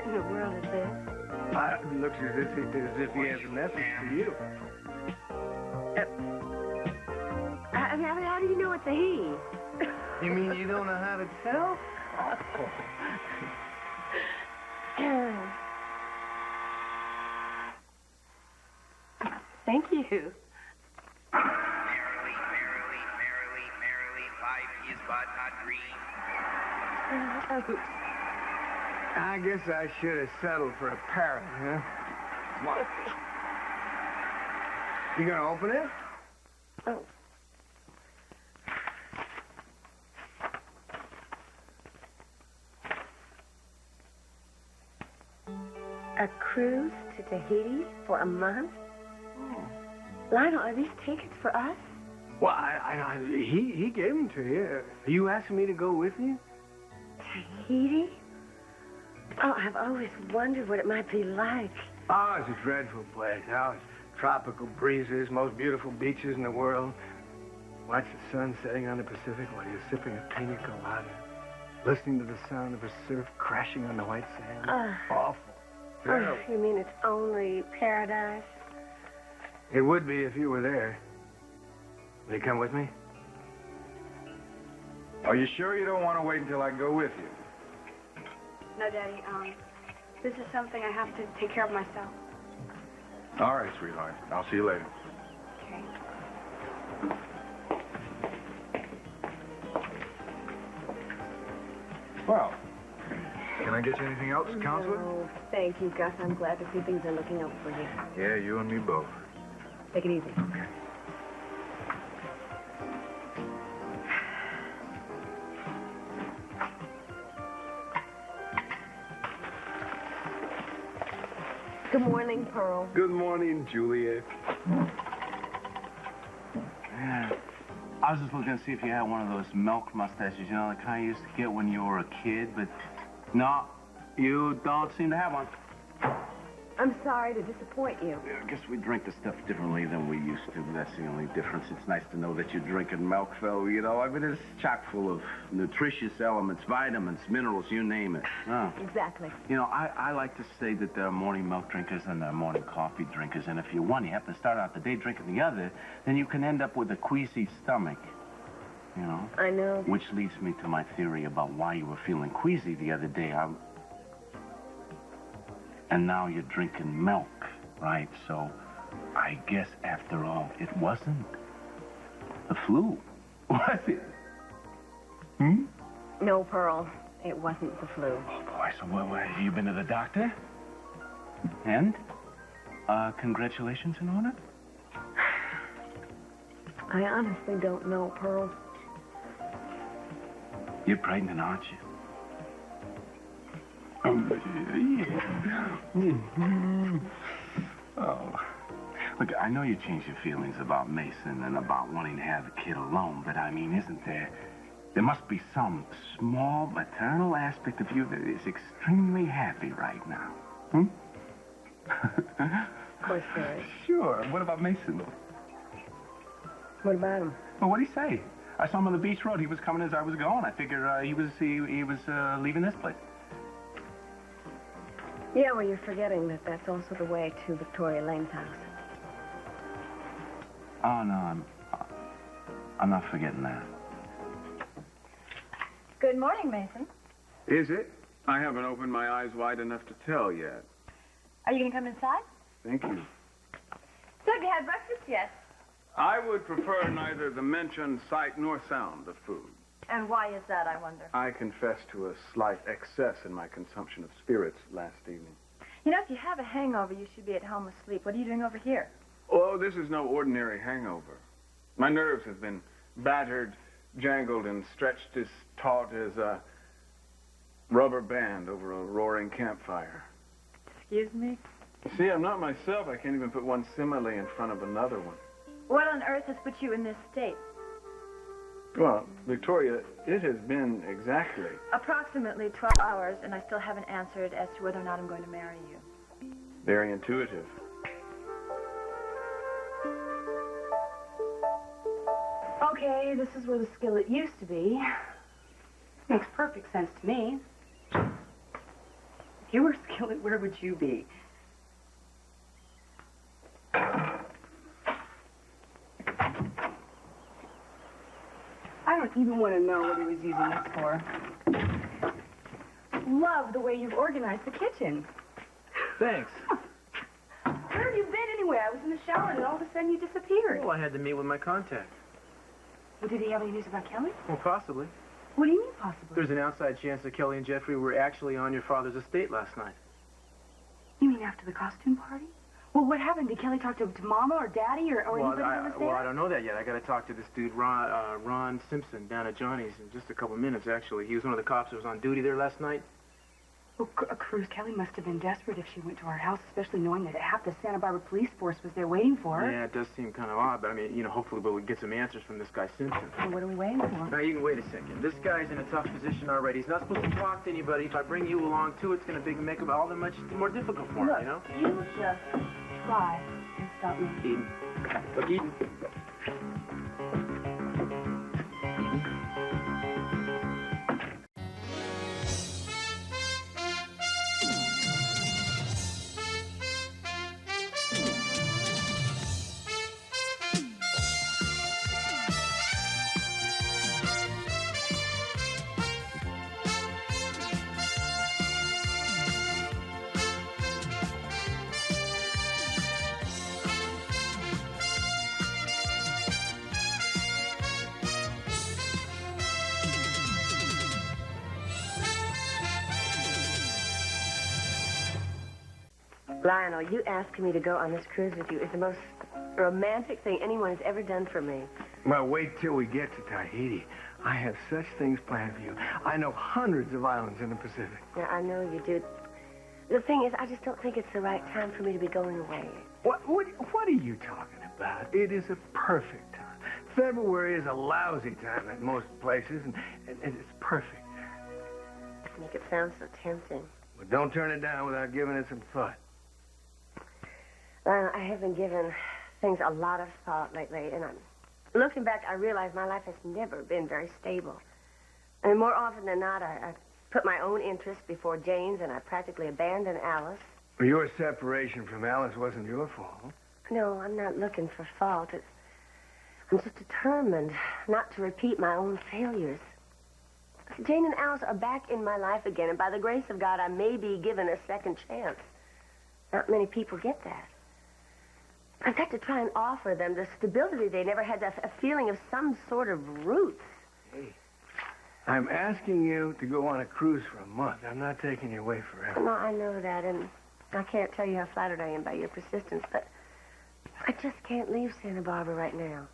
What in the world is this? It looks as if he has a message for you. I mean, how do you know it's a he? You mean you don't know how to tell? Thank you. Merrily, 5 years but not green. Oops. I guess I should have settled for a parrot, huh? What? You gonna open it? Oh. A cruise to Tahiti for a month? Oh. Lionel, are these tickets for us? Well, he gave them to you. Are you asking me to go with you? Tahiti? Oh, I've always wondered what it might be like. Oh, it's a dreadful place. Oh, it's tropical breezes, most beautiful beaches in the world. Watch the sun setting on the Pacific while you're sipping a pina colada, listening to the sound of the surf crashing on the white sand. Awful. Oh, you mean it's only paradise? It would be if you were there. Will you come with me? Are you sure you don't want to wait until I go with you? No, Daddy, this is something I have to take care of myself. All right, sweetheart. I'll see you later. Okay. Well, can I get you anything else, Counselor? No, thank you, Gus. I'm glad to see things are looking up for you. Yeah, you and me both. Take it easy. Okay. Good morning, Pearl. Good morning, Juliet. Yeah. I was just looking to see if you had one of those milk mustaches, you know, the kind you used to get when you were a kid, but no, you don't seem to have one. I'm sorry to disappoint you. Yeah, I guess we drink the stuff differently than we used to, but that's the only difference. It's nice to know that you're drinking milk, though, you know. I mean, it's chock full of nutritious elements, vitamins, minerals, you name it. Oh. Exactly. You know, I like to say that there are morning milk drinkers and there are morning coffee drinkers, and if you're one, you happen to start out the day drinking the other, then you can end up with a queasy stomach, you know? I know. Which leads me to my theory about why you were feeling queasy the other day. And now you're drinking milk, right? So I guess, after all, it wasn't the flu, was it? Hmm? No, Pearl. It wasn't the flu. Oh, boy, so what, have you been to the doctor? And? Congratulations in on it? I honestly don't know, Pearl. You're pregnant, aren't you? Oh. Look, I know you changed your feelings about Mason and about wanting to have the kid alone, but I mean, isn't there... There must be some small maternal aspect of you that is extremely happy right now. Hmm? Of course there is. Sure. What about Mason? What about him? Well, what'd he say? I saw him on the beach road. He was coming as I was going. I figured he was leaving this place. Yeah, well, you're forgetting that that's also the way to Victoria Lane's house. Oh, no, I'm not forgetting that. Good morning, Mason. Is it? I haven't opened my eyes wide enough to tell yet. Are you going to come inside? Thank you. So, have you had breakfast yet? I would prefer neither the mentioned sight nor sound of food. And why is that, I wonder? I confess to a slight excess in my consumption of spirits last evening. You know, if you have a hangover, you should be at home asleep. What are you doing over here? Oh, this is no ordinary hangover. My nerves have been battered, jangled, and stretched as taut as a rubber band over a roaring campfire. Excuse me? You see, I'm not myself. I can't even put one simile in front of another one. What on earth has put you in this state? Well, Victoria, it has been exactly... Approximately 12 hours, and I still haven't answered as to whether or not I'm going to marry you. very intuitive. Okay, this is where the skillet used to be. Makes perfect sense to me. If you were Skillet, where would you be? I don't even want to know what he was using this for. Love the way you've organized the kitchen. Thanks. Where have you been anyway? I was in the shower and all of a sudden you disappeared. Well, I had to meet with my contact. Well, did he have any news about Kelly? Well, possibly. What do you mean possibly? There's an outside chance that Kelly and Jeffrey were actually on your father's estate last night. You mean after the costume party? Well, what happened? Did Kelly talk to Mama or Daddy or anybody who was there? Well, I don't know that yet. I got to talk to this dude, Ron Simpson, down at Johnny's in just a couple minutes, actually. He was one of the cops that was on duty there last night. Well, Cruz, Kelly must have been desperate if she went to our house, especially knowing that half the Santa Barbara police force was there waiting for her. Yeah, it does seem kind of odd, but I mean, hopefully we'll get some answers from this guy Simpson. Well, what are we waiting for? Now, you can wait a second. This guy's in a tough position already. He's not supposed to talk to anybody. If I bring you along, too, it's going to make it all that much more difficult for him, Look, you know? you just try and stop me. Eden. Look, Eden. Lionel, you asking me to go on this cruise with you is the most romantic thing anyone has ever done for me. Well, wait till we get to Tahiti. I have such things planned for you. I know hundreds of islands in the Pacific. Yeah, I know you do. The thing is, I just don't think it's the right time for me to be going away. What are you talking about? It is a perfect time. February is a lousy time at most places, and it's perfect there. You make it sound so tempting. But don't turn it down without giving it some thought. Lionel, I have been giving things a lot of thought lately, and looking back, I realize my life has never been very stable. And more often than not, I put my own interests before Jane's, and I practically abandoned Alice. Your separation from Alice wasn't your fault. No, I'm not looking for fault. I'm just determined not to repeat my own failures. Jane and Alice are back in my life again, and by the grace of God, I may be given a second chance. Not many people get that. I've got to try and offer them the stability they never had, a feeling of some sort of roots. Hey, I'm asking you to go on a cruise for a month. I'm not taking you away forever. No, I know that, and I can't tell you how flattered I am by your persistence, but I just can't leave Santa Barbara right now.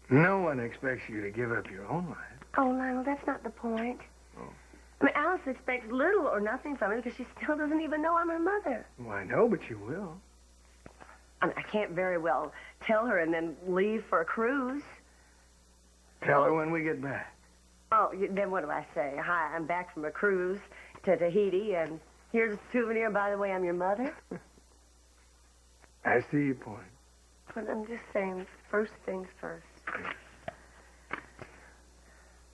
No one expects you to give up your own life. Oh, Lionel, that's not the point. Oh. I mean, Alice expects little or nothing from me because she still doesn't even know I'm her mother. Well, I know, but you will. I mean, I can't very well tell her and then leave for a cruise. Tell her when we get back. Oh, then what do I say? Hi, I'm back from a cruise to Tahiti, and here's a souvenir. By the way, I'm your mother. I see your point. But I'm just saying, first things first.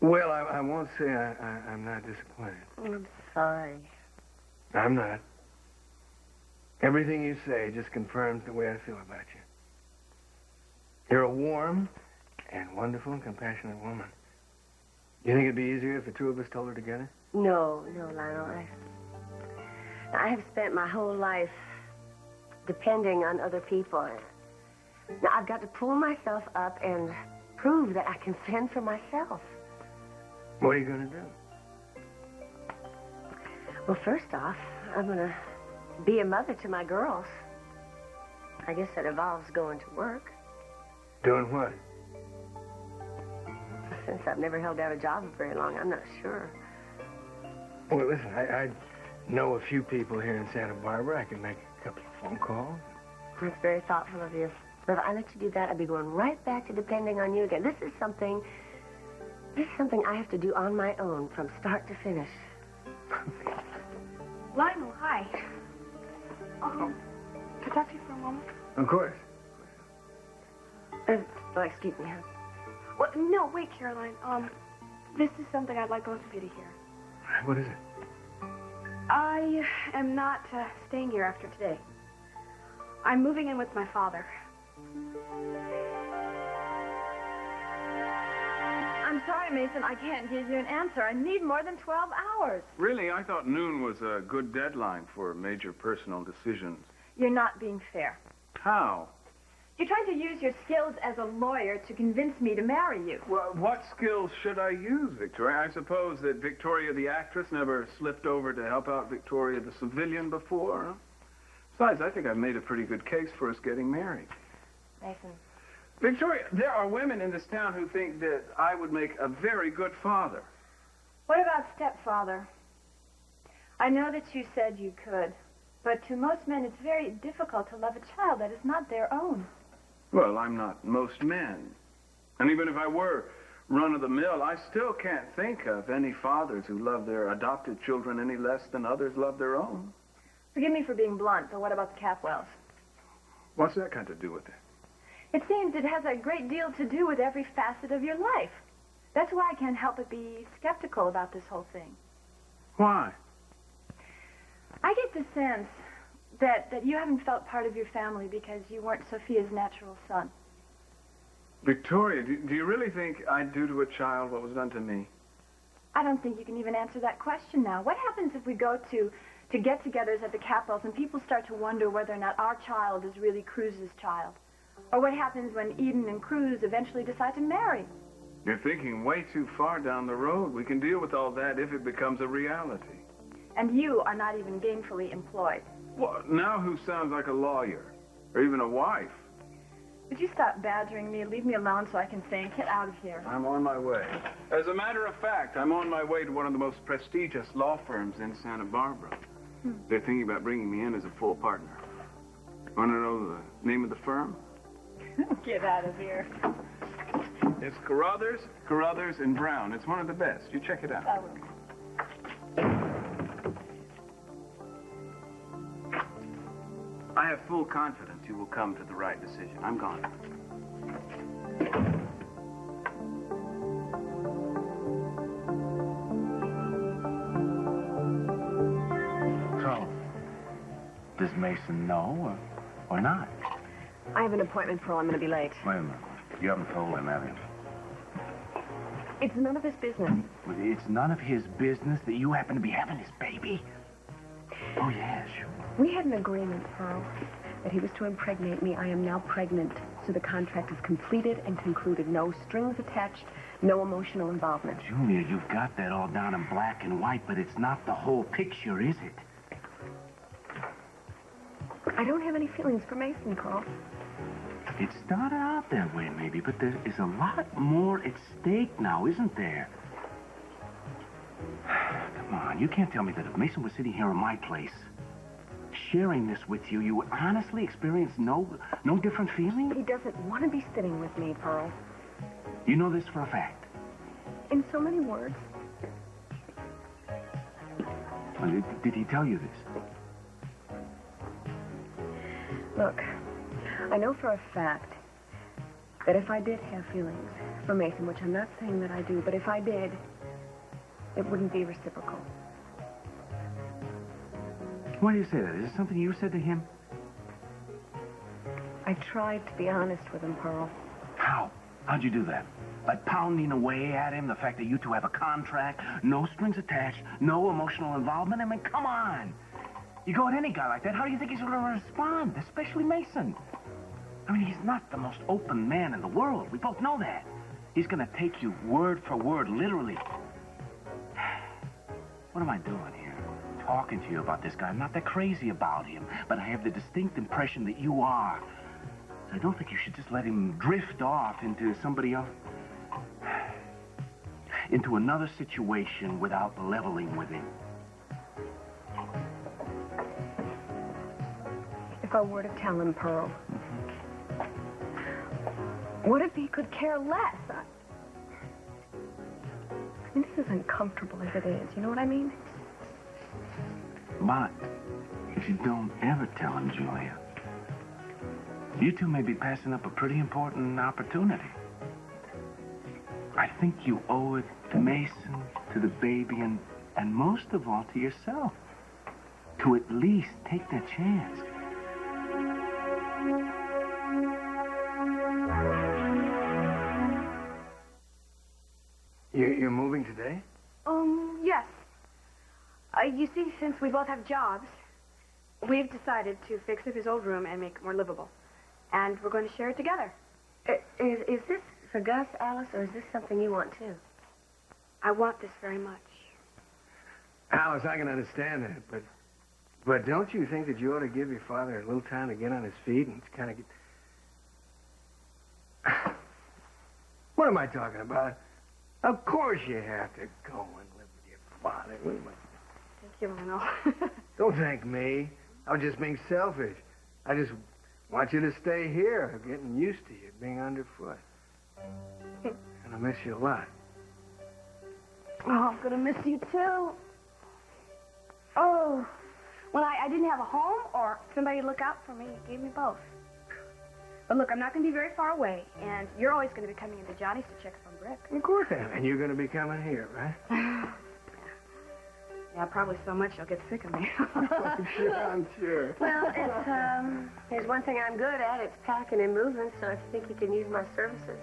Well, I won't say I'm not disappointed. I'm sorry. I'm not. Everything you say just confirms the way I feel about you. You're a warm and wonderful and compassionate woman. You think it'd be easier if the two of us told her together? No, Lionel. I have spent my whole life depending on other people. Now, I've got to pull myself up and prove that I can fend for myself. What are you going to do? Well, first off, I'm going to be a mother to my girls. I guess that involves going to work. Doing what? Since I've never held down a job for very long, I'm not sure. Well, listen, I know a few people here in Santa Barbara. I can make a couple of phone calls. That's very thoughtful of you. But if I let you do that, I'd be going right back to depending on you again. This is something I have to do on my own from start to finish. Lionel, hi. Can I talk to you for a moment? Of course. Excuse me, huh? Well, no, wait, Caroline. This is something I'd like both of you to hear. What is it? I am not staying here after today. I'm moving in with my father. I'm sorry, Mason. I can't give you an answer. I need more than 12 hours. Really, I thought noon was a good deadline for major personal decisions. You're not being fair. How? You're trying to use your skills as a lawyer to convince me to marry you. Well, what skills should I use, Victoria? I suppose that Victoria the actress never slipped over to help out Victoria the civilian before. Huh? Besides, I think I've made a pretty good case for us getting married. Mason. Victoria, there are women in this town who think that I would make a very good father. What about stepfather? I know that you said you could, but to most men it's very difficult to love a child that is not their own. Well, I'm not most men. And even if I were run-of-the-mill, I still can't think of any fathers who love their adopted children any less than others love their own. Forgive me for being blunt, but what about the Capwells? What's that got to do with it? It seems it has a great deal to do with every facet of your life. That's why I can't help but be skeptical about this whole thing. Why? I get the sense that you haven't felt part of your family because you weren't Sophia's natural son. Victoria, do you really think I'd do to a child what was done to me? I don't think you can even answer that question now. What happens if we go to get-togethers at the Capwells and people start to wonder whether or not our child is really Cruz's child? Or what happens when Eden and Cruz eventually decide to marry? You're thinking way too far down the road. We can deal with all that if it becomes a reality. And you are not even gainfully employed. Well, now who sounds like a lawyer? Or even a wife? Would you stop badgering me and leave me alone so I can think? Get out of here. I'm on my way. As a matter of fact, I'm on my way to one of the most prestigious law firms in Santa Barbara. They're thinking about bringing me in as a full partner. Want to know the name of the firm? Get out of here. It's Carruthers and Brown. It's one of the best. You check it out. I will. I have full confidence you will come to the right decision. I'm gone. So, does Mason know or not? I have an appointment, Pearl. I'm going to be late. Wait a minute. You haven't told him, have you? It's none of his business. Well, it's none of his business that you happen to be having his baby. Oh, yeah, sure. We had an agreement, Pearl, that he was to impregnate me. I am now pregnant, so the contract is completed and concluded. No strings attached, no emotional involvement. Julia, you've got that all down in black and white, but it's not the whole picture, is it? I don't have any feelings for Mason, Pearl. It started out that way, maybe, but there is a lot more at stake now, isn't there? Come on, you can't tell me that if Mason was sitting here in my place, sharing this with you, you would honestly experience no different feeling? He doesn't want to be sitting with me, Pearl. You know this for a fact. In so many words. Well, did he tell you this? Look, I know for a fact that if I did have feelings for Mason, which I'm not saying that I do, but if I did, it wouldn't be reciprocal. Why do you say that? Is it something you said to him? I tried to be honest with him, Pearl. How? How'd you do that? By pounding away at him, the fact that you two have a contract, no strings attached, no emotional involvement? I mean, come on. You go at any guy like that, how do you think he's going to respond? Especially Mason. I mean, he's not the most open man in the world. We both know that. He's going to take you word for word, literally. What am I doing here? Talking to you about this guy. I'm not that crazy about him, but I have the distinct impression that you are. So I don't think you should just let him drift off into somebody else. Into another situation without leveling with him. If I were to tell him, Pearl, what if he could care less? I mean, this is uncomfortable as it is. You know what I mean? But if you don't ever tell him, Julia, you two may be passing up a pretty important opportunity. I think you owe it to Mason, to the baby, and most of all to yourself. to at least take that chance. You're moving today? Yes. You see, since we both have jobs, we've decided to fix up his old room and make it more livable. And we're going to share it together. Is this for Gus, Alice, or is this something you want too? I want this very much. Alice, I can understand that, but don't you think that you ought to give your father a little time to get on his feet and kind of get... What am I talking about? Of course you have to go and live with your father. What am I... Thank you, Lionel. Don't thank me. I'm just being selfish. I just want you to stay here. I'm getting used to you being underfoot. And I miss you a lot. Oh, I'm going to miss you, too. Oh, when I didn't have a home or somebody to look out for me, it gave me both. But look, I'm not going to be very far away, and you're always going to be coming into Johnny's to check up on Brick. Of course I am. And you're going to be coming here, right? Yeah, probably so much you'll get sick of me. I'm sure. Well, there's one thing I'm good at. It's packing and moving, so if you think you can use my services.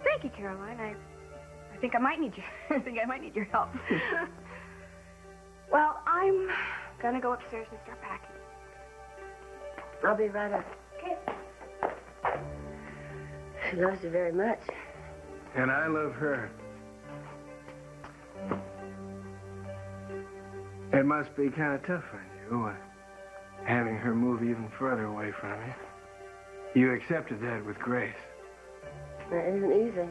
Thank you, Caroline. I think I might need you. I think I might need your help. Well, I'm going to go upstairs and start packing. I'll be right up. Okay. She loves you very much. And I love her. It must be kind of tough on you, having her move even further away from you. You accepted that with grace. It isn't easy.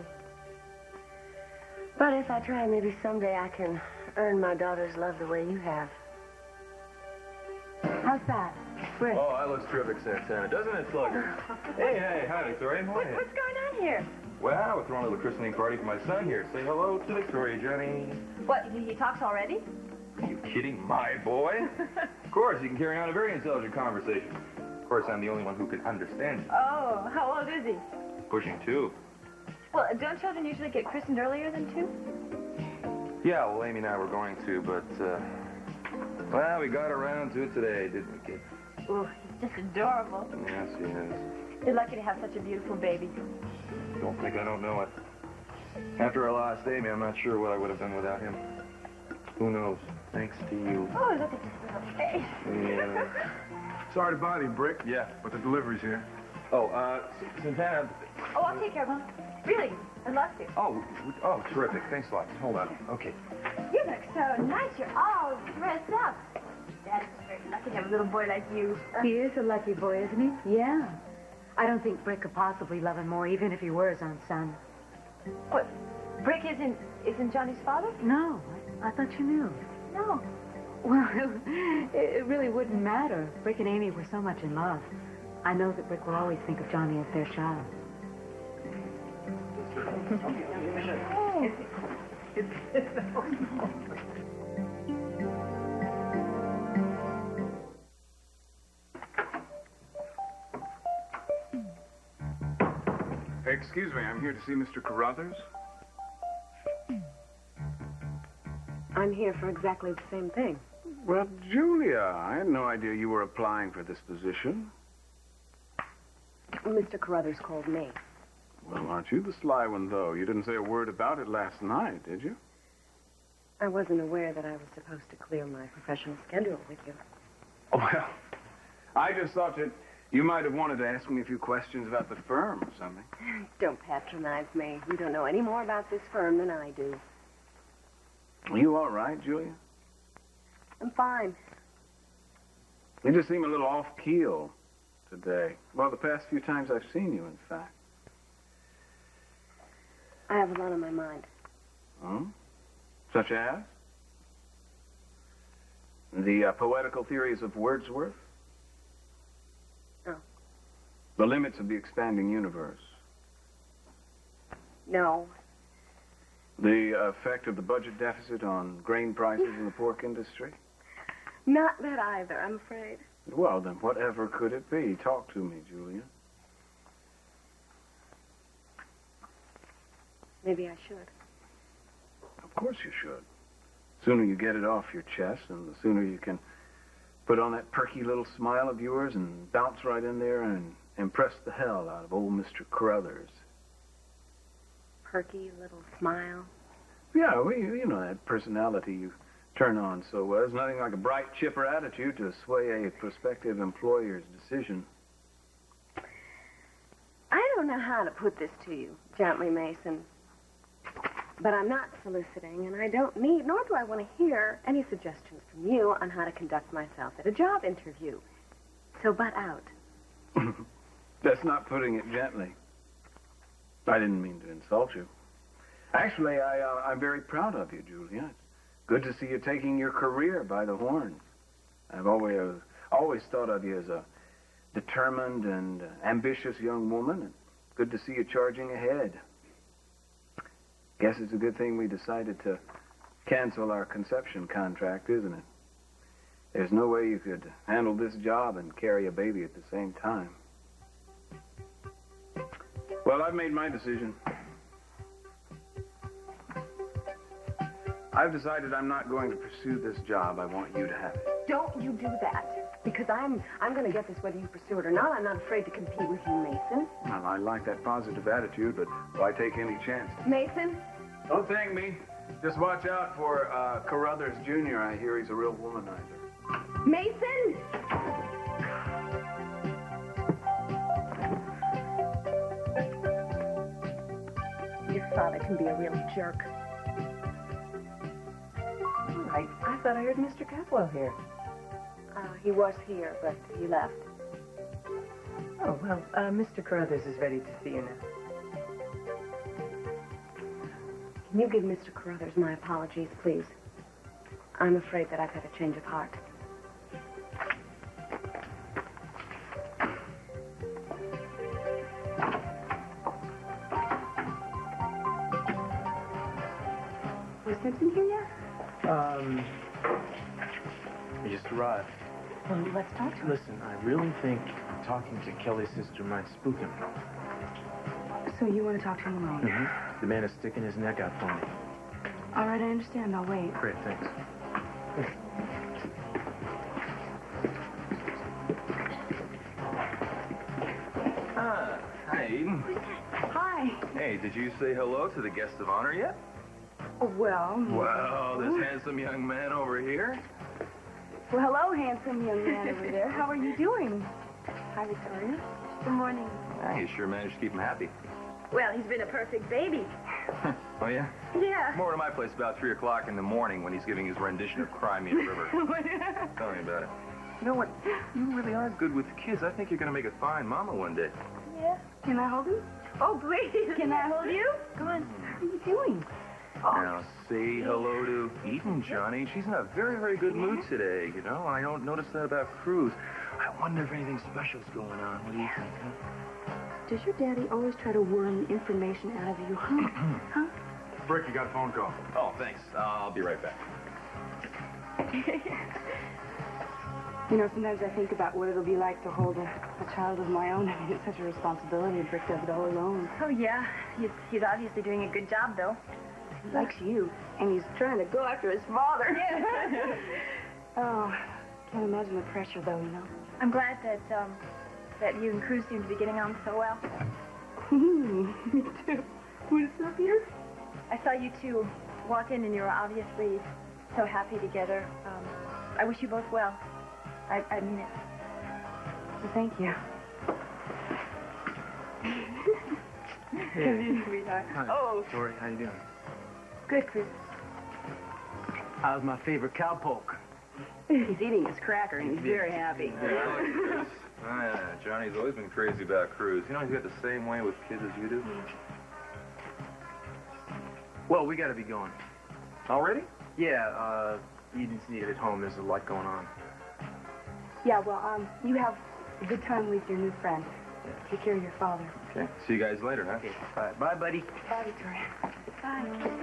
But if I try, maybe someday I can earn my daughter's love the way you have. How's that? Brick? Oh, that looks terrific, Santana. Doesn't it, Slugger? Hey, hi, Victoria. Go ahead. What's going on here? Well, we're throwing a little christening party for my son here. Say hello to Victoria, Johnny. What, he talks already? Are you kidding, my boy? Of course, you can carry on a very intelligent conversation. Of course, I'm the only one who can understand you. Oh, how old is he? Pushing 2. Well, don't children usually get christened earlier than 2? Yeah, well, Amy and I were going to, but, well, we got around to it today, didn't we, kid? Oh, he's just adorable. Yes, he is. You're lucky to have such a beautiful baby. Don't think I don't know it. After I lost Amy, I'm not sure what I would have done without him. Who knows? Thanks to you. Oh, look at this little face. Yeah. Sorry to bother you, Brick. Yeah. But the delivery's here. Oh, Santana. Oh, I'll take care of him. Really, I'd love to. Oh, terrific. Thanks a lot. Hold on. Okay. You look so nice. You're all dressed up. Dad's very lucky to have a little boy like you. He is a lucky boy, isn't he? Yeah. I don't think Brick could possibly love him more, even if he were his own son. What? Brick isn't Johnny's father? No, I thought you knew. No. Well, it really wouldn't matter. Brick and Amy were so much in love. I know that Brick will always think of Johnny as their child. Excuse me, I'm here to see Mr. Carruthers. I'm here for exactly the same thing. Well, Julia, I had no idea you were applying for this position. Mr. Carruthers called me. Well, aren't you the sly one, though? You didn't say a word about it last night, did you? I wasn't aware that I was supposed to clear my professional schedule with you. Oh, well, I just thought that you might have wanted to ask me a few questions about the firm or something. Don't patronize me. You don't know any more about this firm than I do. Are you all right, Julia? I'm fine. You just seem a little off-keel today. Well, the past few times I've seen you, in fact. I have a lot on my mind. Hmm? Such as? The poetical theories of Wordsworth? No. The limits of the expanding universe? No. The effect of the budget deficit on grain prices in the pork industry? Not that either, I'm afraid. Well, then whatever could it be? Talk to me, Julia. Maybe I should. Of course you should. The sooner you get it off your chest, and the sooner you can Put on that perky little smile of yours and bounce right in there and impress the hell out of old Mr. Carruthers. Perky little smile. Yeah, well, you know that personality you turn on so well. There's nothing like a bright, chipper attitude to sway a prospective employer's decision. I don't know how to put this to you gently, Mason. But I'm not soliciting, and I don't need, nor do I want to hear any suggestions from you on how to conduct myself at a job interview. So butt out. That's not putting it gently. I didn't mean to insult you. Actually, I'm very proud of you, Julia. It's good to see you taking your career by the horns. I've always thought of you as a determined and ambitious young woman, and good to see you charging ahead. Guess it's a good thing we decided to cancel our conception contract, isn't it? There's no way you could handle this job and carry a baby at the same time. Well, I've made my decision. I've decided I'm not going to pursue this job. I want you to have it. Don't you do that. Because I'm going to get this whether you pursue it or not. I'm not afraid to compete with you, Mason. Well, I like that positive attitude, but why take any chance? Mason? Don't thank me. Just watch out for Carruthers Jr. I hear he's a real womanizer. Mason! Your father can be a real jerk. I thought I heard Mr. Capwell here. He was here, but he left. Oh, well, Mr. Carruthers is ready to see you now. Can you give Mr. Carruthers my apologies, please? I'm afraid that I've had a change of heart. Was Simpson here yet? He just arrived. Well, let's talk to him. Listen, I really think talking to Kelly's sister might spook him. So you want to talk to him alone? Mm-hmm. The man is sticking his neck out for me. All right, I understand. I'll wait. Great, thanks. Hi, Eden. Hi. Hey, did you say hello to the guest of honor yet? Well, This handsome young man over here. well, hello, handsome young man over there. How are you doing? Hi, Victoria. Good morning. You sure managed to keep him happy. Well, he's been a perfect baby. Oh, yeah? Yeah. Come over to my place about 3 o'clock in the morning when he's giving his rendition of Cry Me a River. Tell me about it. You know what? You really are good with kids. I think you're going to make a fine mama one day. Yeah. Can I hold him? Oh, please. Can I hold you? Come on. How are you doing? Now, say hello to Eden, Johnny. She's in a very, very good mood today, you know. I don't notice that about Cruz. I wonder if anything special's going on. What do you think, huh? Does your daddy always try to worm information out of you, huh? Huh? Brick, you got a phone call. Oh, thanks. I'll be right back. You know, sometimes I think about what it'll be like to hold a child of my own. I mean, it's such a responsibility. Brick does it all alone. Oh, yeah. He's obviously doing a good job, though. He likes you, and he's trying to go after his father. Yeah. Oh, can't imagine the pressure, though, you know. I'm glad that you and Cruz seem to be getting on so well. Me too. Want to stop here? I saw you two walk in, and you were obviously so happy together. I wish you both well. I mean it. So thank you. Hey. Sweetheart. Hi. Oh, Tori, how you doing? good, Cruz. How's my favorite cowpoke? He's eating his cracker, and he's very happy. Johnny's always been crazy about Cruz. You know, he's got the same way with kids as you do. Well, we gotta be going. Already? Yeah, Eden's needed at home. There's a lot going on. Yeah, well, you have a good time with your new friend. Take care of your father. Okay. See you guys later, huh? Okay, bye. Bye, buddy. Bye, Victoria. Bye.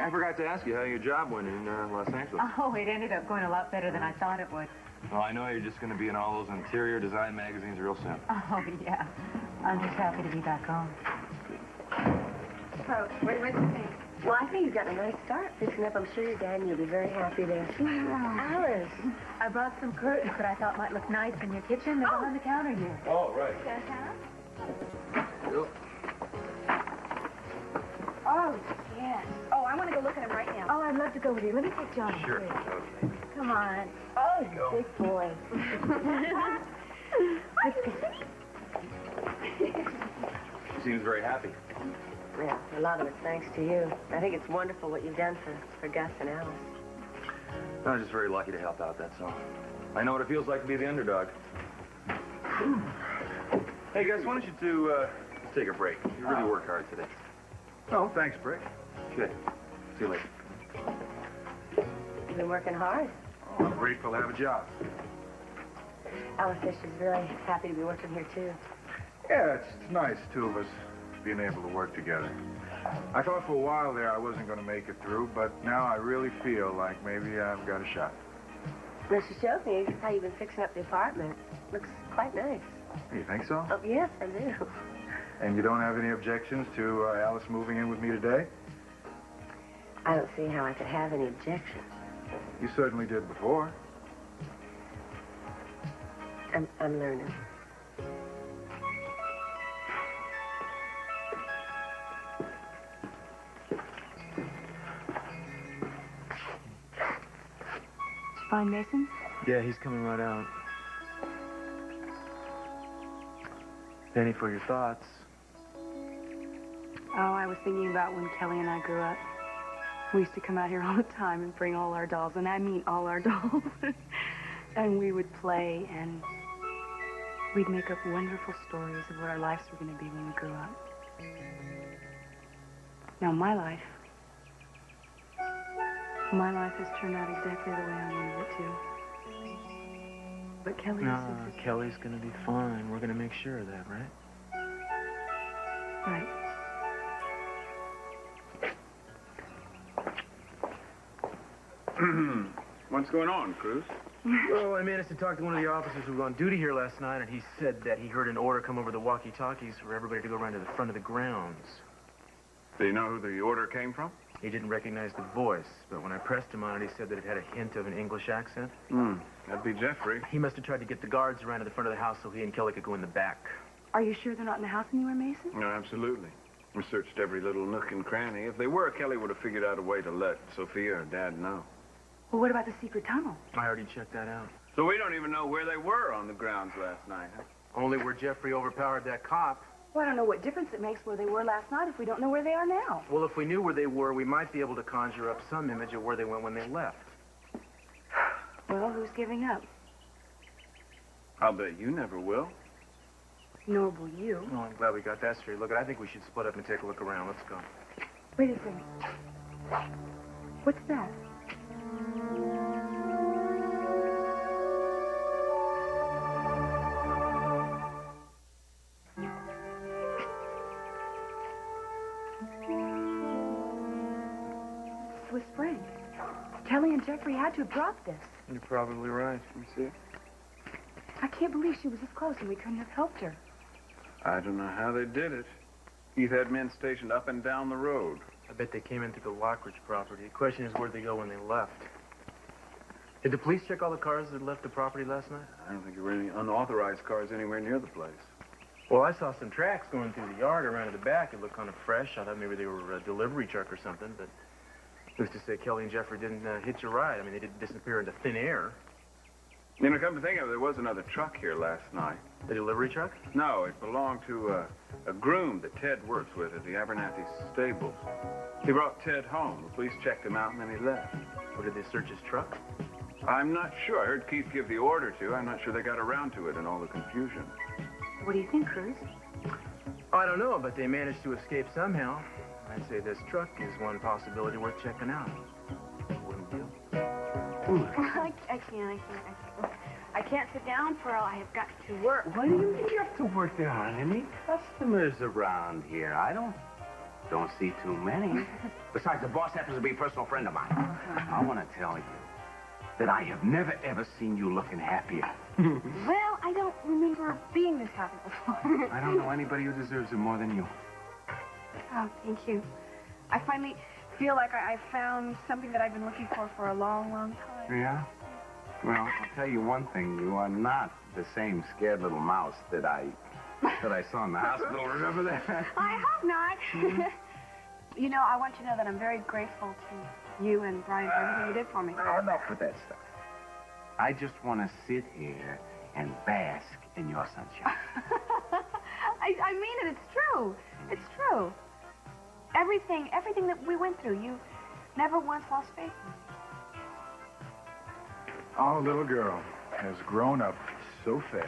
I forgot to ask you how your job went in Los Angeles. Oh, it ended up going a lot better than I thought it would. Well, I know you're just going to be in all those interior design magazines real soon. Oh, yeah. I'm just happy to be back home. So, what do you think? Well, I think you've gotten a nice start fixing up. I'm sure your dad and you'll be very happy there. Alice. I brought some curtains that I thought might look nice in your kitchen. They're behind the counter here. Oh, right. Oh, yes. Oh, I want to go look at him right now. Oh, I'd love to go with you. Let me take Johnny. Sure. Please. Come on. Oh, big boy. Seems very happy. Yeah, a lot of it's thanks to you. I think it's wonderful what you've done for Gus and Alice. I'm just very lucky to help out, that's all. I know what it feels like to be the underdog. Hey, Gus, why don't you two just take a break? You really worked hard today. Oh, thanks, Brick. Good. See you later. You've been working hard. Oh, I'm grateful to have a job. Alice says she's really happy to be working here, too. Yeah, it's nice, two of us being able to work together. I thought for a while there I wasn't going to make it through, but now I really feel like maybe I've got a shot. Well, she showed me how you've been fixing up the apartment. Looks quite nice. You think so? Oh, yes, I do. And you don't have any objections to Alice moving in with me today? I don't see how I could have any objections. You certainly did before. I'm learning. Find Mason? Yeah, he's coming right out. Penny, for your thoughts. Oh, I was thinking about when Kelly and I grew up. We used to come out here all the time and bring all our dolls, and I mean all our dolls. And we would play, and we'd make up wonderful stories of what our lives were going to be when we grew up. Now, my life has turned out exactly the way I wanted it to. But Kelly's No, Kelly's gonna be fine. We're gonna make sure of that, right? right. What's going on, Cruz? Well, I managed to talk to one of the officers who was on duty here last night, and he said that he heard an order come over the walkie-talkies for everybody to go around to the front of the grounds. Do you know who the order came from? He didn't recognize the voice, but when I pressed him on it, he said that it had a hint of an English accent. That'd be Jeffrey. He must have tried to get the guards around to the front of the house so he and Kelly could go in the back. Are you sure they're not in the house anywhere, Mason? No, absolutely. We searched every little nook and cranny. If they were, Kelly would have figured out a way to let Sophia or Dad know. Well, what about the secret tunnel? I already checked that out. So we don't even know where they were on the grounds last night, huh? Only where Jeffrey overpowered that cop. Well, I don't know what difference it makes where they were last night if we don't know where they are now. Well, if we knew where they were, we might be able to conjure up some image of where they went when they left. Well, who's giving up? I'll bet you never will. Nor will you. Well, I'm glad we got that straight. Look, I think we should split up and take a look around. Let's go. Wait a second. What's that? Swiss franc. Kelly and Jeffrey had to have dropped this. You're probably right. Let me see. I can't believe she was this close and we couldn't have helped her. I don't know how they did it. Heath had men stationed up and down the road. I bet they came in through the Lockridge property. The question is where'd they go when they left. Did the police check all the cars that left the property last night? I don't think there were any unauthorized cars anywhere near the place. Well, I saw some tracks going through the yard around to the back. It looked kind of fresh. I thought maybe they were a delivery truck or something, but who's to say Kelly and Jeffrey didn't hitch a ride? I mean, they didn't disappear into thin air. You know, come to think of it, there was another truck here last night. The delivery truck? No, it belonged to a groom that Ted works with at the Abernathy stables. He brought Ted home. The police checked him out, and then he left. Or did they search his truck? I'm not sure. I heard Keith give the order to. I'm not sure they got around to it in all the confusion. What do you think, Cruz? I don't know, but they managed to escape somehow. I'd say this truck is one possibility worth checking out. Wouldn't you? I can't. I can't sit down, Pearl. I have got to work. What do you mean you have to work there, hon? Any customers around here? I don't Don't see too many. Besides, the boss happens to be a personal friend of mine. I want to tell you that I have never, ever seen you looking happier. Well, I don't remember being this happy before. I don't know anybody who deserves it more than you. Oh, thank you. I finally feel like I found something that I've been looking for a long, long time. Yeah? Well, I'll tell you one thing. You are not the same scared little mouse that I saw in the hospital. Remember that? I hope not. You know, I want you to know that I'm very grateful to you and Brian for everything you did for me. Enough with that stuff. I just want to sit here and bask in your sunshine. I mean it. It's true. It's true. Everything that we went through, you never once lost faith in me. Our little girl has grown up so fast.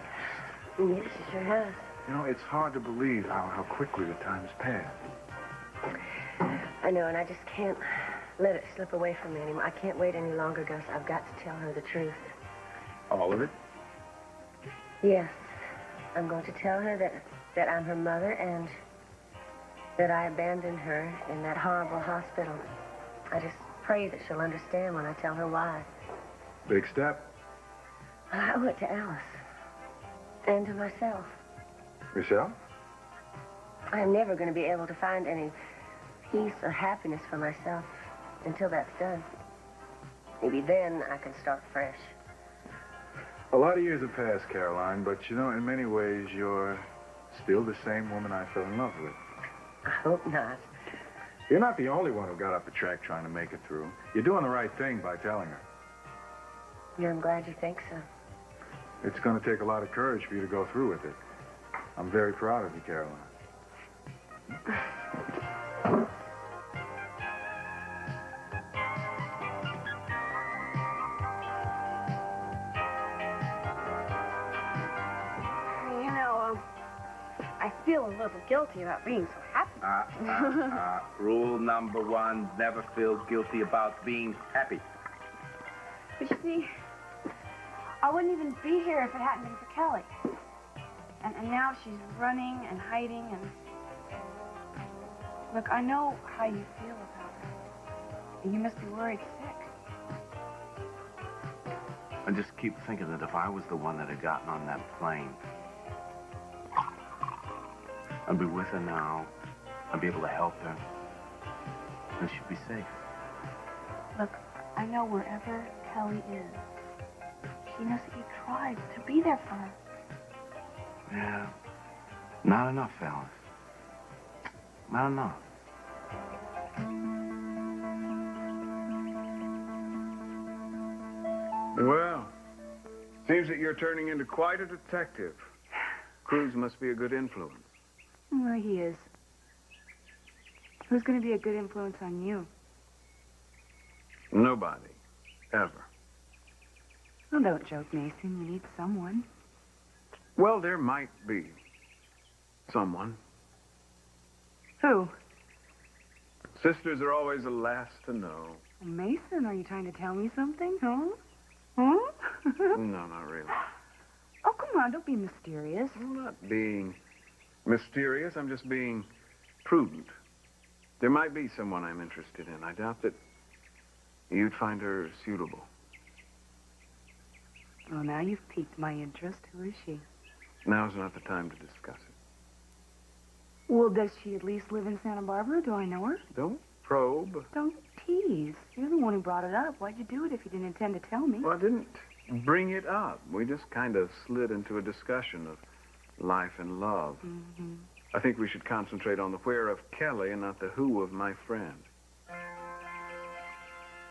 Yes, she sure has. You know, it's hard to believe how quickly the time has passed. I know, and I just can't let it slip away from me anymore. I can't wait any longer, Gus. I've got to tell her the truth. All of it? Yes. I'm going to tell her that I'm her mother and that I abandoned her in that horrible hospital. I just pray that she'll understand when I tell her why. Big step. I owe it to Alice. And to myself. Yourself? I am never going to be able to find any peace or happiness for myself until that's done. Maybe then I can start fresh. A lot of years have passed, Caroline, but you know, in many ways, you're still the same woman I fell in love with. I hope not. You're not the only one who got up the track trying to make it through. You're doing the right thing by telling her. Yeah, I'm glad you think so. It's going to take a lot of courage for you to go through with it. I'm very proud of you, Caroline. You know, I feel a little guilty about being so happy. Rule number 1, never feel guilty about being happy. But you see, I wouldn't even be here if it hadn't been for Kelly. And now she's running and hiding and... Look, I know how you feel about her. You must be worried sick. I just keep thinking that if I was the one that had gotten on that plane, I'd be with her now. I'd be able to help her. And she'd be safe. Look, I know wherever Kelly is, she knows that you tried to be there for her. Yeah. Not enough, fellas. Not enough. Well, seems that you're turning into quite a detective. Cruz must be a good influence. Well, he is. Who's going to be a good influence on you? Nobody. Ever. Oh, don't joke, Mason. You need someone. Well, there might be someone. Who? Sisters are always the last to know. Mason, are you trying to tell me something, huh? Huh? No, not really. Oh, come on, don't be mysterious. I'm not being mysterious. I'm just being prudent. There might be someone I'm interested in. I doubt that you'd find her suitable. Well, now you've piqued my interest. Who is she? Now's not the time to discuss it. Well, does she at least live in Santa Barbara? Do I know her? Don't probe. Don't tease. You're the one who brought it up. Why'd you do it if you didn't intend to tell me? Well, I didn't bring it up. We just kind of slid into a discussion of life and love. Mm-hmm. I think we should concentrate on the where of Kelly and not the who of my friend.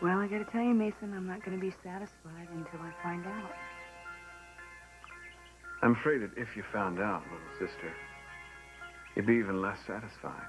Well, I gotta tell you, Mason, I'm not gonna be satisfied until I find out. I'm afraid that if you found out, little sister, you'd be even less satisfied.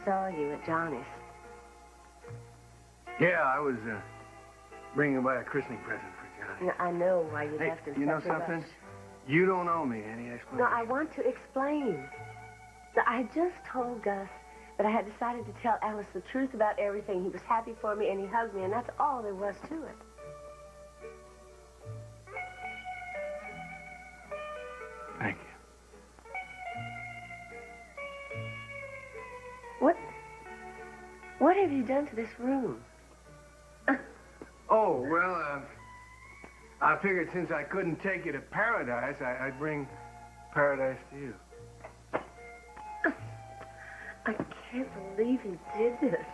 saw you at Johnny's. Yeah, I was bringing by a christening present for Johnny. You know, I know why you Hey, left in you know such a something? rush. You don't owe me any explanation. No, I want to explain. Now, I just told Gus that I had decided to tell Alice the truth about everything. He was happy for me and he hugged me, and that's all there was to it. Thank you. What have you done to this room? Oh, well, I figured since I couldn't take you to paradise, I'd bring paradise to you. I can't believe you did this.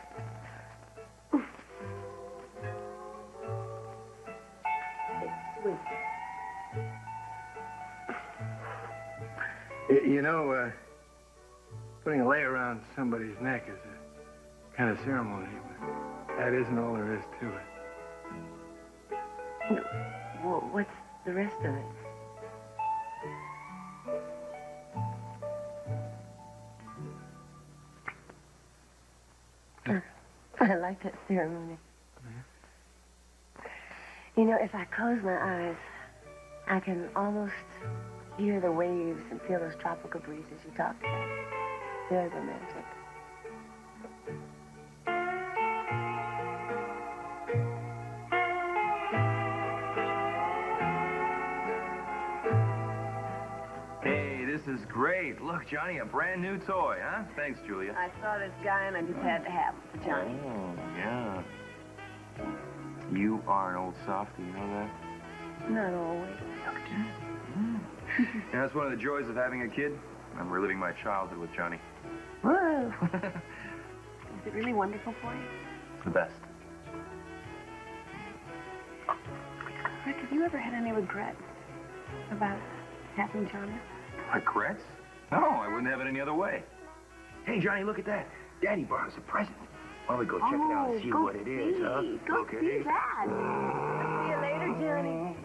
It's sweet. You know, putting a lei around somebody's neck is a kind of ceremony, but that isn't all there is to it. Well, what's the rest of it? I like that ceremony. You know, if I close my eyes, I can almost hear the waves and feel those tropical breezes you talked about. Very romantic. Hey, this is great. Look, Johnny, a brand new toy, huh? Thanks, Julia. I saw this guy and I just had to have him for Johnny. Oh, yeah. You are an old softy, you know that? Not always. Yeah, that's one of the joys of having a kid. I'm reliving my childhood with Johnny. Whoa. Is it really wonderful for you? It's the best. Rick, have you ever had any regrets about having Johnny? Regrets? No, I wouldn't have it any other way. Hey, Johnny, look at that. Daddy brought us a present. Why don't we go check it out and see what it is, huh? Go Okay. see that. See you later, Johnny.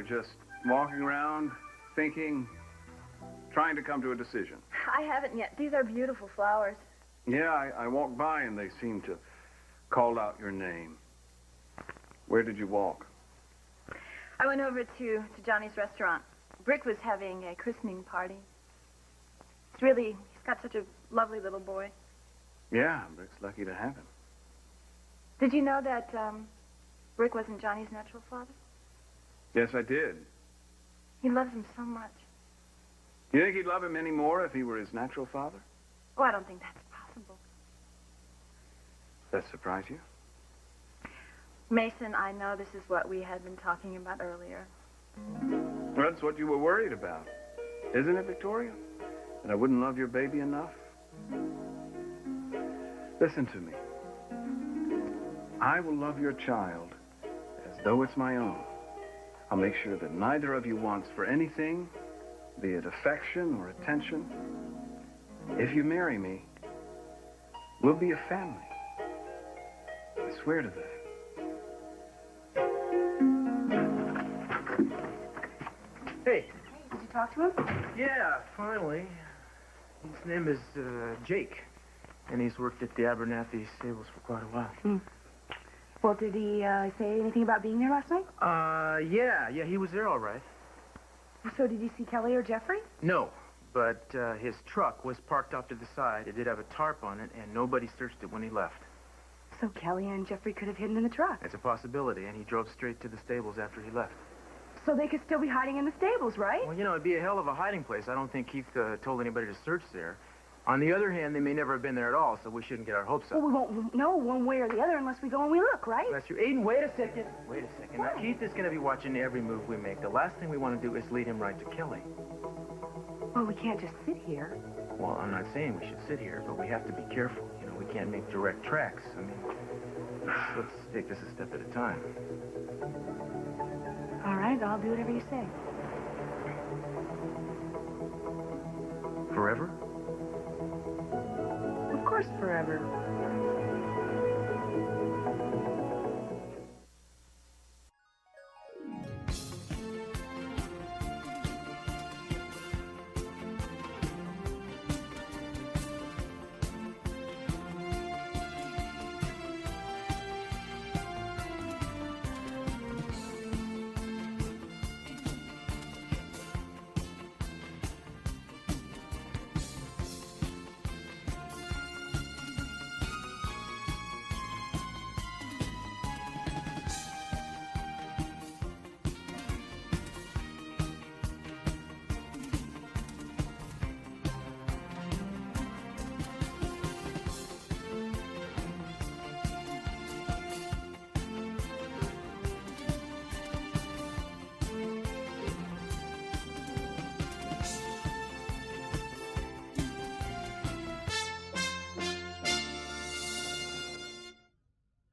Just walking around, thinking, trying to come to a decision. I haven't yet. These are beautiful flowers. Yeah, I walked by and they seemed to call out your name. Where did you walk? I went over to Johnny's restaurant. Brick was having a christening party. He's got such a lovely little boy. Yeah, Brick's lucky to have him. Did you know that Brick wasn't Johnny's natural father? Yes, I did. He loves him so much. You think he'd love him any more if he were his natural father? Oh, I don't think that's possible. Does that surprise you? Mason, I know this is what we had been talking about earlier. Well, that's what you were worried about. Isn't it, Victoria? That I wouldn't love your baby enough? Listen to me. I will love your child as though it's my own. I'll make sure that neither of you wants for anything, be it affection or attention. If you marry me, we'll be a family. I swear to that. Hey. Did you talk to him? Yeah, finally. His name is Jake. And he's worked at the Abernathy stables for quite a while. Well, did he say anything about being there last night? Yeah, he was there all right. So did you see Kelly or Jeffrey? No, but his truck was parked off to the side. It did have a tarp on it, and nobody searched it when he left. So Kelly and Jeffrey could have hidden in the truck. It's a possibility, and he drove straight to the stables after he left. So they could still be hiding in the stables, right? Well, it'd be a hell of a hiding place. I don't think Keith told anybody to search there. On the other hand, they may never have been there at all, so we shouldn't get our hopes up. Well, we won't know one way or the other unless we go and we look, right? That's true. Aiden, wait a second. Wait a second. Now, Keith is going to be watching every move we make. The last thing we want to do is lead him right to Kelly. Well, we can't just sit here. Well, I'm not saying we should sit here, but we have to be careful. We can't make direct tracks. I mean, let's take this a step at a time. All right, I'll do whatever you say. Forever? Of course, forever.